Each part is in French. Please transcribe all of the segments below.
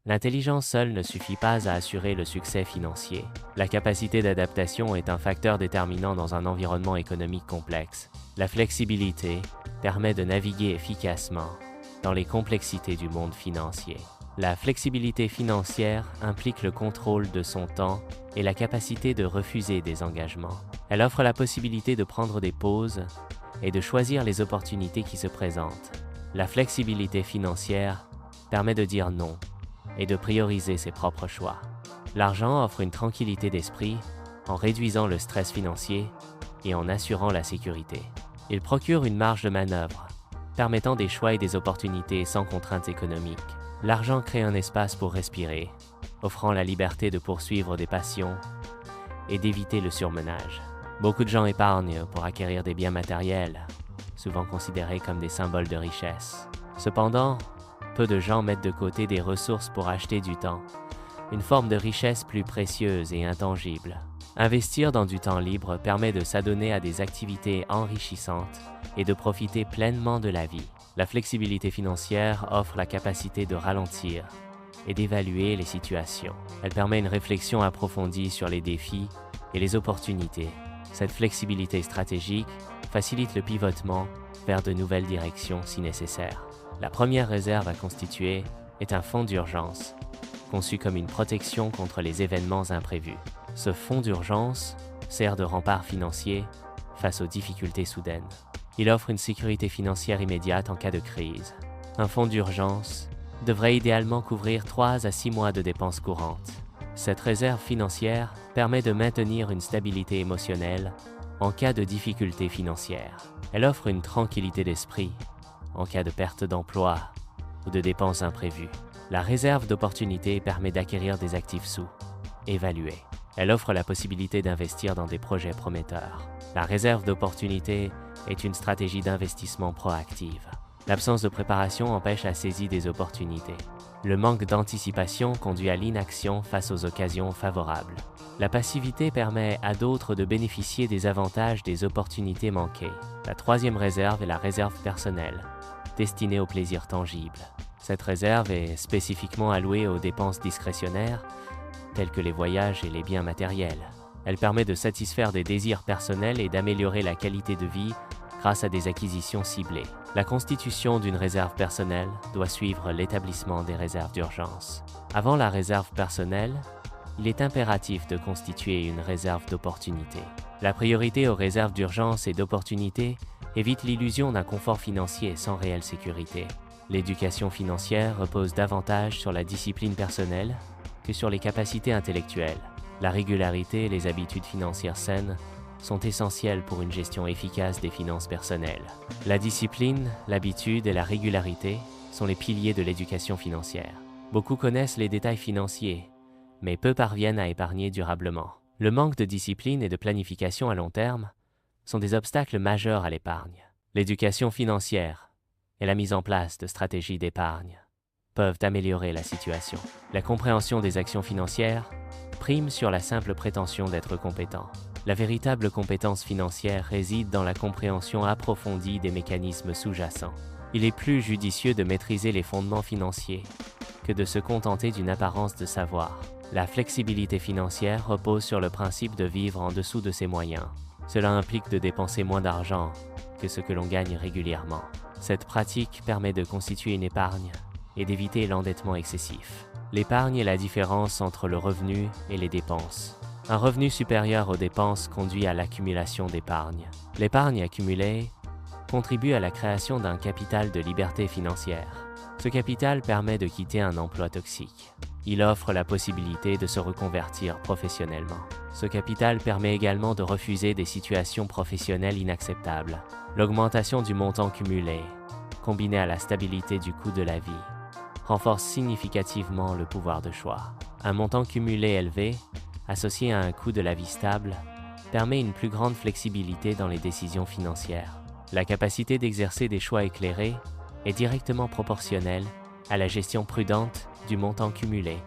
L'intelligence seule ne suffit pas à assurer le succès financier. La capacité d'adaptation est un facteur déterminant dans un environnement économique complexe. La flexibilité permet de naviguer efficacement dans les complexités du monde financier. La flexibilité financière implique le contrôle de son temps et la capacité de refuser des engagements. Elle offre la possibilité de prendre des pauses et de choisir les opportunités qui se présentent. La flexibilité financière permet de dire non et de prioriser ses propres choix. L'argent offre une tranquillité d'esprit en réduisant le stress financier et en assurant la sécurité. Il procure une marge de manœuvre, permettant des choix et des opportunités sans contraintes économiques. L'argent crée un espace pour respirer, offrant la liberté de poursuivre des passions et d'éviter le surmenage. Beaucoup de gens épargnent pour acquérir des biens matériels, souvent considérés comme des symboles de richesse. Cependant, peu de gens mettent de côté des ressources pour acheter du temps, une forme de richesse plus précieuse et intangible. Investir dans du temps libre permet de s'adonner à des activités enrichissantes et de profiter pleinement de la vie. La flexibilité financière offre la capacité de ralentir et d'évaluer les situations. Elle permet une réflexion approfondie sur les défis et les opportunités. Cette flexibilité stratégique facilite le pivotement vers de nouvelles directions si nécessaire. La première réserve à constituer est un fonds d'urgence, conçu comme une protection contre les événements imprévus. Ce fonds d'urgence sert de rempart financier face aux difficultés soudaines. Il offre une sécurité financière immédiate en cas de crise. Un fonds d'urgence devrait idéalement couvrir 3 à 6 mois de dépenses courantes. Cette réserve financière permet de maintenir une stabilité émotionnelle en cas de difficultés financières. Elle offre une tranquillité d'esprit en cas de perte d'emploi ou de dépenses imprévues. La réserve d'opportunité permet d'acquérir des actifs sous-évalués. Elle offre la possibilité d'investir dans des projets prometteurs. La réserve d'opportunité est une stratégie d'investissement proactive. L'absence de préparation empêche la saisie des opportunités. Le manque d'anticipation conduit à l'inaction face aux occasions favorables. La passivité permet à d'autres de bénéficier des avantages des opportunités manquées. La troisième réserve est la réserve personnelle, destinée aux plaisirs tangibles. Cette réserve est spécifiquement allouée aux dépenses discrétionnaires, telles que les voyages et les biens matériels. Elle permet de satisfaire des désirs personnels et d'améliorer la qualité de vie grâce à des acquisitions ciblées. La constitution d'une réserve personnelle doit suivre l'établissement des réserves d'urgence. Avant la réserve personnelle, il est impératif de constituer une réserve d'opportunité. La priorité aux réserves d'urgence et d'opportunité évite l'illusion d'un confort financier sans réelle sécurité. L'éducation financière repose davantage sur la discipline personnelle que sur les capacités intellectuelles. La régularité et les habitudes financières saines sont essentielles pour une gestion efficace des finances personnelles. La discipline, l'habitude et la régularité sont les piliers de l'éducation financière. Beaucoup connaissent les détails financiers, mais peu parviennent à épargner durablement. Le manque de discipline et de planification à long terme sont des obstacles majeurs à l'épargne. L'éducation financière et la mise en place de stratégies d'épargne peuvent améliorer la situation. La compréhension des actions financières prime sur la simple prétention d'être compétent. La véritable compétence financière réside dans la compréhension approfondie des mécanismes sous-jacents. Il est plus judicieux de maîtriser les fondements financiers que de se contenter d'une apparence de savoir. La flexibilité financière repose sur le principe de vivre en dessous de ses moyens. Cela implique de dépenser moins d'argent que ce que l'on gagne régulièrement. Cette pratique permet de constituer une épargne et d'éviter l'endettement excessif. L'épargne est la différence entre le revenu et les dépenses. Un revenu supérieur aux dépenses conduit à l'accumulation d'épargne. L'épargne accumulée contribue à la création d'un capital de liberté financière. Ce capital permet de quitter un emploi toxique. Il offre la possibilité de se reconvertir professionnellement. Ce capital permet également de refuser des situations professionnelles inacceptables. L'augmentation du montant cumulé, combinée à la stabilité du coût de la vie, renforce significativement le pouvoir de choix. Un montant cumulé élevé, associé à un coût de la vie stable, permet une plus grande flexibilité dans les décisions financières. La capacité d'exercer des choix éclairés est directement proportionnelle à la gestion prudente du montant cumulé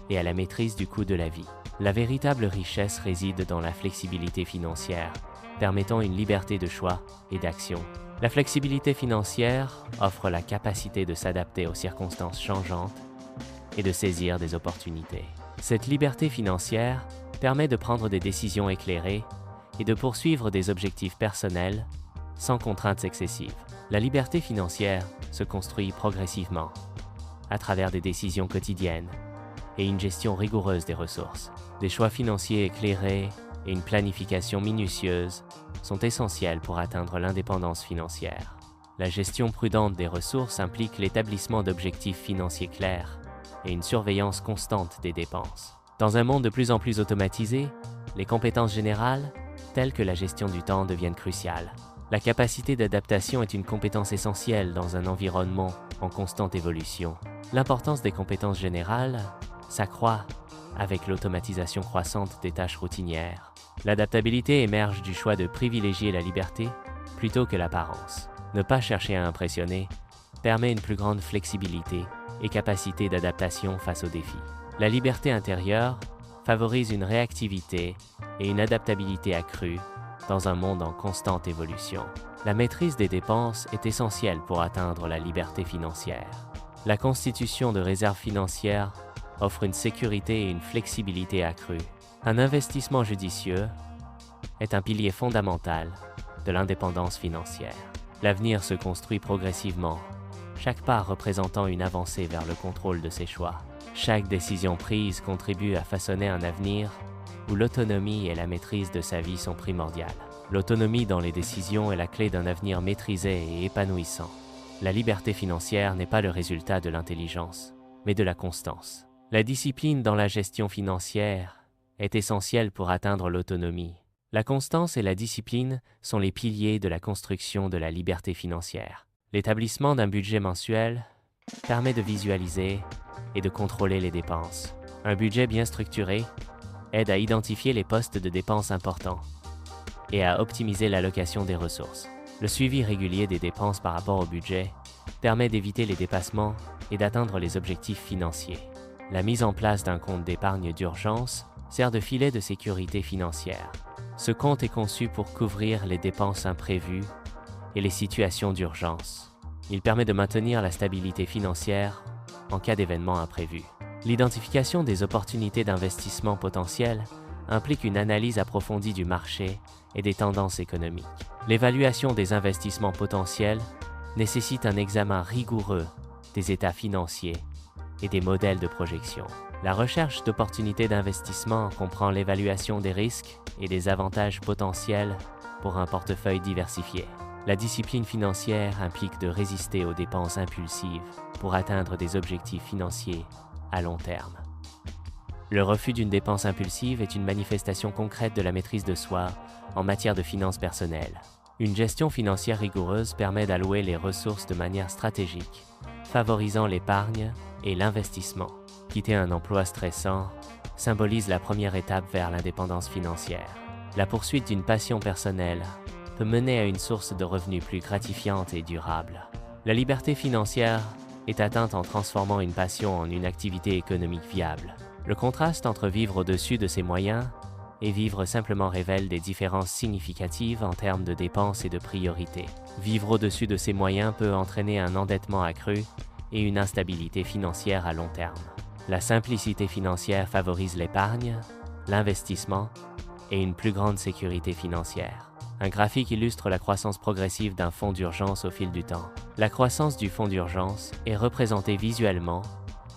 et à la maîtrise du coût de la vie. La véritable richesse réside dans la flexibilité financière, permettant une liberté de choix et d'action. La flexibilité financière offre la capacité de s'adapter aux circonstances changeantes et de saisir des opportunités. Cette liberté financière permet de prendre des décisions éclairées et de poursuivre des objectifs personnels sans contraintes excessives. La liberté financière se construit progressivement à travers des décisions quotidiennes et une gestion rigoureuse des ressources. Des choix financiers éclairés et une planification minutieuse sont essentiels pour atteindre l'indépendance financière. La gestion prudente des ressources implique l'établissement d'objectifs financiers clairs et une surveillance constante des dépenses. Dans un monde de plus en plus automatisé, les compétences générales, telles que la gestion du temps, deviennent cruciales. La capacité d'adaptation est une compétence essentielle dans un environnement en constante évolution. L'importance des compétences générales s'accroît avec l'automatisation croissante des tâches routinières. L'adaptabilité émerge du choix de privilégier la liberté plutôt que l'apparence. Ne pas chercher à impressionner permet une plus grande flexibilité et capacité d'adaptation face aux défis. La liberté intérieure favorise une réactivité et une adaptabilité accrue dans un monde en constante évolution. La maîtrise des dépenses est essentielle pour atteindre la liberté financière. La constitution de réserves financières offre une sécurité et une flexibilité accrues. Un investissement judicieux est un pilier fondamental de l'indépendance financière. L'avenir se construit progressivement, chaque pas représentant une avancée vers le contrôle de ses choix. Chaque décision prise contribue à façonner un avenir où l'autonomie et la maîtrise de sa vie sont primordiales. L'autonomie dans les décisions est la clé d'un avenir maîtrisé et épanouissant. La liberté financière n'est pas le résultat de l'intelligence, mais de la constance. La discipline dans la gestion financière est essentielle pour atteindre l'autonomie. La constance et la discipline sont les piliers de la construction de la liberté financière. L'établissement d'un budget mensuel permet de visualiser et de contrôler les dépenses. Un budget bien structuré aide à identifier les postes de dépenses importants et à optimiser l'allocation des ressources. Le suivi régulier des dépenses par rapport au budget permet d'éviter les dépassements et d'atteindre les objectifs financiers. La mise en place d'un compte d'épargne d'urgence sert de filet de sécurité financière. Ce compte est conçu pour couvrir les dépenses imprévues et les situations d'urgence. Il permet de maintenir la stabilité financière en cas d'événements imprévus. L'identification des opportunités d'investissement potentielles implique une analyse approfondie du marché et des tendances économiques. L'évaluation des investissements potentiels nécessite un examen rigoureux des états financiers et des modèles de projection. La recherche d'opportunités d'investissement comprend l'évaluation des risques et des avantages potentiels pour un portefeuille diversifié. La discipline financière implique de résister aux dépenses impulsives pour atteindre des objectifs financiers à long terme. Le refus d'une dépense impulsive est une manifestation concrète de la maîtrise de soi en matière de finances personnelles. Une gestion financière rigoureuse permet d'allouer les ressources de manière stratégique, favorisant l'épargne et l'investissement. Quitter un emploi stressant symbolise la première étape vers l'indépendance financière. La poursuite d'une passion personnelle peut mener à une source de revenus plus gratifiante et durable. La liberté financière est atteinte en transformant une passion en une activité économique viable. Le contraste entre vivre au-dessus de ses moyens et vivre simplement révèle des différences significatives en termes de dépenses et de priorités. Vivre au-dessus de ses moyens peut entraîner un endettement accru et une instabilité financière à long terme. La simplicité financière favorise l'épargne, l'investissement et une plus grande sécurité financière. Un graphique illustre la croissance progressive d'un fonds d'urgence au fil du temps. La croissance du fonds d'urgence est représentée visuellement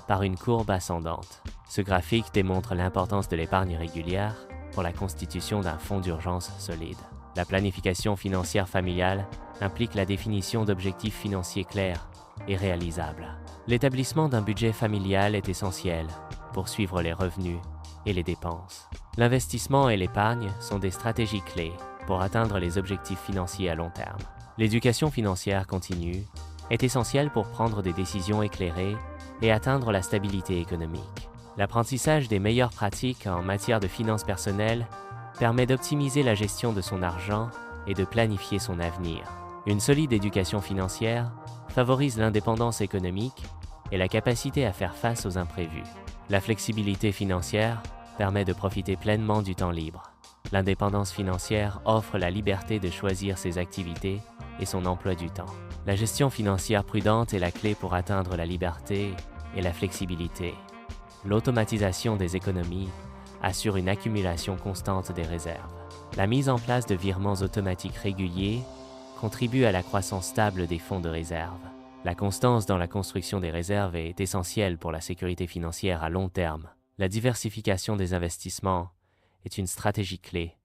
par une courbe ascendante. Ce graphique démontre l'importance de l'épargne régulière pour la constitution d'un fonds d'urgence solide. La planification financière familiale implique la définition d'objectifs financiers clairs et réalisables. L'établissement d'un budget familial est essentiel pour suivre les revenus et les dépenses. L'investissement et l'épargne sont des stratégies clés pour atteindre les objectifs financiers à long terme. L'éducation financière continue est essentielle pour prendre des décisions éclairées et atteindre la stabilité économique. L'apprentissage des meilleures pratiques en matière de finances personnelles permet d'optimiser la gestion de son argent et de planifier son avenir. Une solide éducation financière favorise l'indépendance économique et la capacité à faire face aux imprévus. La flexibilité financière permet de profiter pleinement du temps libre. L'indépendance financière offre la liberté de choisir ses activités et son emploi du temps. La gestion financière prudente est la clé pour atteindre la liberté et la flexibilité. l'automatisation des économies assure une accumulation constante des réserves. La mise en place de virements automatiques réguliers contribue à la croissance stable des fonds de réserve. La constance dans la construction des réserves est essentielle pour la sécurité financière à long terme. La diversification des investissements est une stratégie clé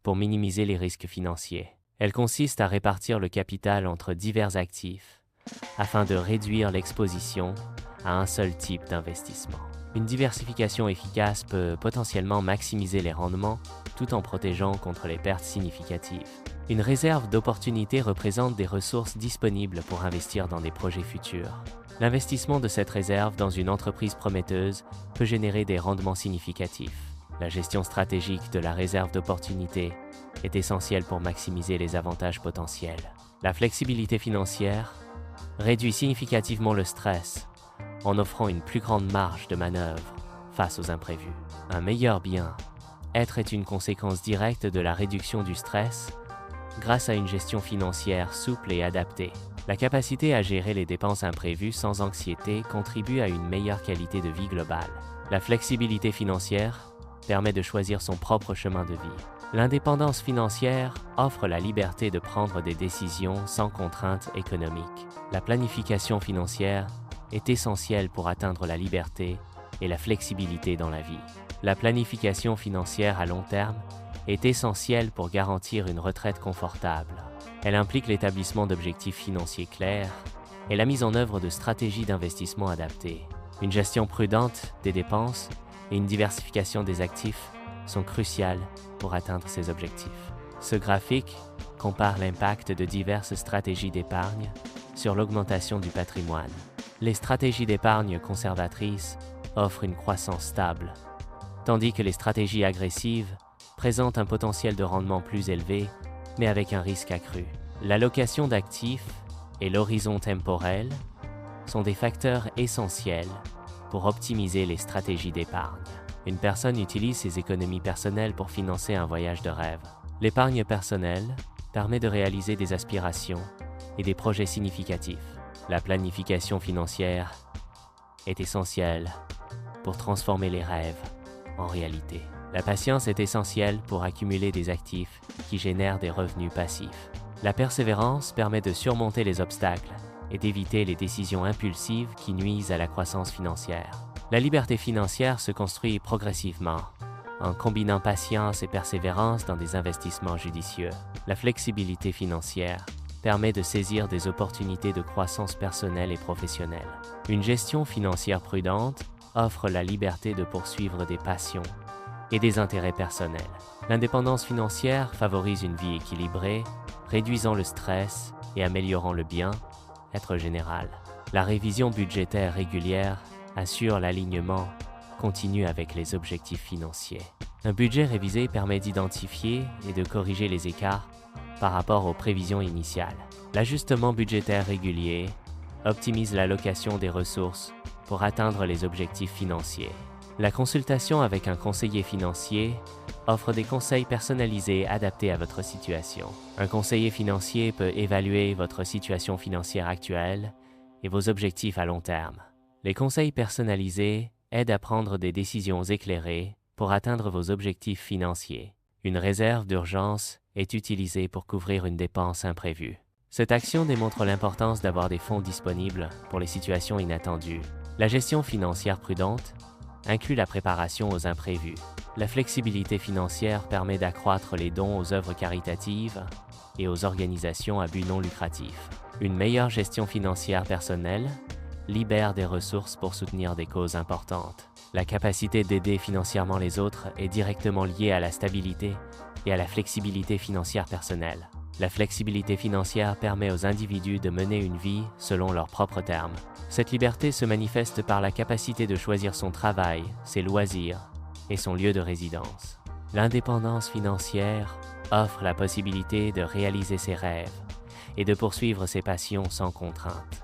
pour minimiser les risques financiers. Elle consiste à répartir le capital entre divers actifs afin de réduire l'exposition à un seul type d'investissement. Une diversification efficace peut potentiellement maximiser les rendements tout en protégeant contre les pertes significatives. Une réserve d'opportunités représente des ressources disponibles pour investir dans des projets futurs. L'investissement de cette réserve dans une entreprise prometteuse peut générer des rendements significatifs. La gestion stratégique de la réserve d'opportunités est essentielle pour maximiser les avantages potentiels. La flexibilité financière réduit significativement le stress en offrant une plus grande marge de manœuvre face aux imprévus. Un meilleur bien-être est une conséquence directe de la réduction du stress grâce à une gestion financière souple et adaptée. La capacité à gérer les dépenses imprévues sans anxiété contribue à une meilleure qualité de vie globale. La flexibilité financière permet de choisir son propre chemin de vie. L'indépendance financière offre la liberté de prendre des décisions sans contraintes économiques. La planification financière est essentielle pour atteindre la liberté et la flexibilité dans la vie. La planification financière à long terme est essentielle pour garantir une retraite confortable. Elle implique l'établissement d'objectifs financiers clairs et la mise en œuvre de stratégies d'investissement adaptées. Une gestion prudente des dépenses et une diversification des actifs sont cruciales pour atteindre ces objectifs. Ce graphique compare l'impact de diverses stratégies d'épargne sur l'augmentation du patrimoine. Les stratégies d'épargne conservatrices offrent une croissance stable, tandis que les stratégies agressives présentent un potentiel de rendement plus élevé, mais avec un risque accru. L'allocation d'actifs et l'horizon temporel sont des facteurs essentiels pour optimiser les stratégies d'épargne. Une personne utilise ses économies personnelles pour financer un voyage de rêve. L'épargne personnelle permet de réaliser des aspirations et des projets significatifs. La planification financière est essentielle pour transformer les rêves en réalité. La patience est essentielle pour accumuler des actifs qui génèrent des revenus passifs. La persévérance permet de surmonter les obstacles et d'éviter les décisions impulsives qui nuisent à la croissance financière. La liberté financière se construit progressivement, en combinant patience et persévérance dans des investissements judicieux. La flexibilité financière permet de saisir des opportunités de croissance personnelle et professionnelle. Une gestion financière prudente offre la liberté de poursuivre des passions et des intérêts personnels. L'indépendance financière favorise une vie équilibrée, réduisant le stress et améliorant le bien-être général. La révision budgétaire régulière assure l'alignement continu avec les objectifs financiers. Un budget révisé permet d'identifier et de corriger les écarts par rapport aux prévisions initiales. L'ajustement budgétaire régulier optimise l'allocation des ressources pour atteindre les objectifs financiers. La consultation avec un conseiller financier offre des conseils personnalisés adaptés à votre situation. Un conseiller financier peut évaluer votre situation financière actuelle et vos objectifs à long terme. Les conseils personnalisés aident à prendre des décisions éclairées pour atteindre vos objectifs financiers. Une réserve d'urgence est utilisée pour couvrir une dépense imprévue. Cette action démontre l'importance d'avoir des fonds disponibles pour les situations inattendues. La gestion financière prudente inclut la préparation aux imprévus. La flexibilité financière permet d'accroître les dons aux œuvres caritatives et aux organisations à but non lucratif. Une meilleure gestion financière personnelle libère des ressources pour soutenir des causes importantes. La capacité d'aider financièrement les autres est directement liée à la stabilité et à la flexibilité financière personnelle. La flexibilité financière permet aux individus de mener une vie selon leurs propres termes. Cette liberté se manifeste par la capacité de choisir son travail, ses loisirs et son lieu de résidence. L'indépendance financière offre la possibilité de réaliser ses rêves et de poursuivre ses passions sans contrainte.